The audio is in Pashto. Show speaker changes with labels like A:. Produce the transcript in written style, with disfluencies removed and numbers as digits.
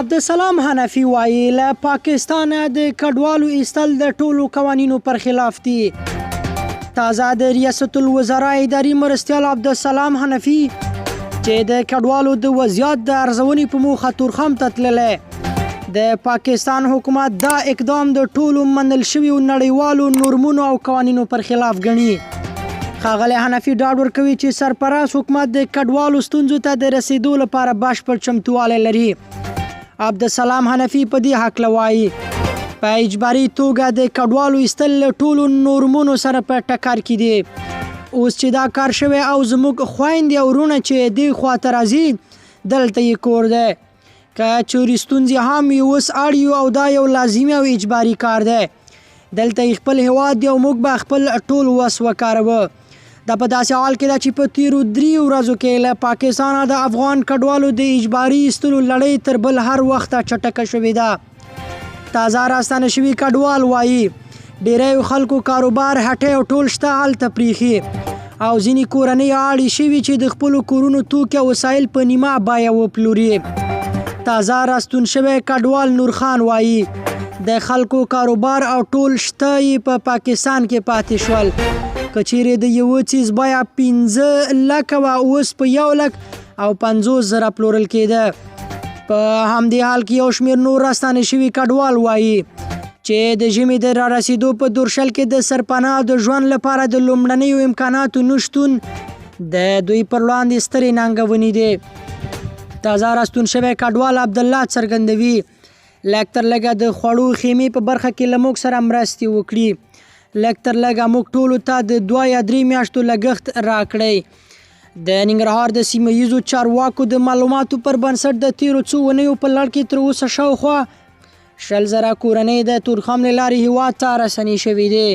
A: عبدالسلام حنفي وایي له پاکستانه د کډوالو ایستل د ټولو قوانینو پر خلاف دي. تازه د ریاست الوزرا اداري مرستیال عبدالسلام حنفي چې د کډوالو د وضعیت د ارزونې په موخه تورخم ته تللی، د پاکستان حکومت دا اقدام د ټولو منل شویو نړیوالو نورمونو او قوانینو پر خلاف ګڼي. ښاغلی حنفي ډاډ ورکوي چې سرپرست حکومت د کډوالو ستونزو ته د رسیدو لپاره بشپړ چمتووالی لري. عبدالسلام حنفي په دې هکله وایي په اجباري توګه د کډوالو ایستل له ټولو نورمونو سره په ټکر کې دي. اوس چې دا کار شوی او زموږ خویندې او وروڼه چې دې خواته راځي دلته یې کور دی، که چورې ستونزې هم وي اوس اړ یو او دا یو لازمي او اجباري کار دی. دلته یې خپل هیواد دی او موږ به خپل ټول وس وکاروو. دا په داسې حال کې ده چې په تیرو 3 ورځو کې له پاکستانه د افغان کډوالو د اجباري ایستلو لړۍ تر بل هر وخته چټکه شوې ده. تازه راستانه شوي کډوال وایي ډیری خلکو کاروبار هټۍ او ټول شته هلته پریښي او ځینې کورنۍ اړې شوي چې د خپلو کورونو توکي او وسایل په نیمه بیه وپلوري. تازه راستون شوی کډوال نورخان وایي د خلکو کاروبار او ټول شته یې په پاکستان کې پاتې شول. که چیرې د یوه څیز بیه 15 لکه وه اوس په 1,50,000 پلورل کېده. په همدې حال کې یو شمېر نور راستانه شوي کډوال وایي چې د ژمي د رارسېدو په دورشل کې د سرپناه د ژوند لپاره د لومړنیو امکاناتو نشتون د دوی پر وړاندې سترې ننګونې دي. تازه راستون شوی کډوال عبدالله څرګندوي لږ تر لږه د خوړو خیمې په برخه کې له موږ سره مرستې وکړي. لږ تر لږه موږ ټولو ته د 2 یا 3 میاشتو لګښت راکړی. د ننګرهار د سیمه ییزو چارواکو د معلوماتو پر بنسټ د تیرو څو اونیو په لړ کې تر اوسه شاوخوا 100,000 کورنۍ د تورخم له لارې هیواد ته راستنې شوي دي.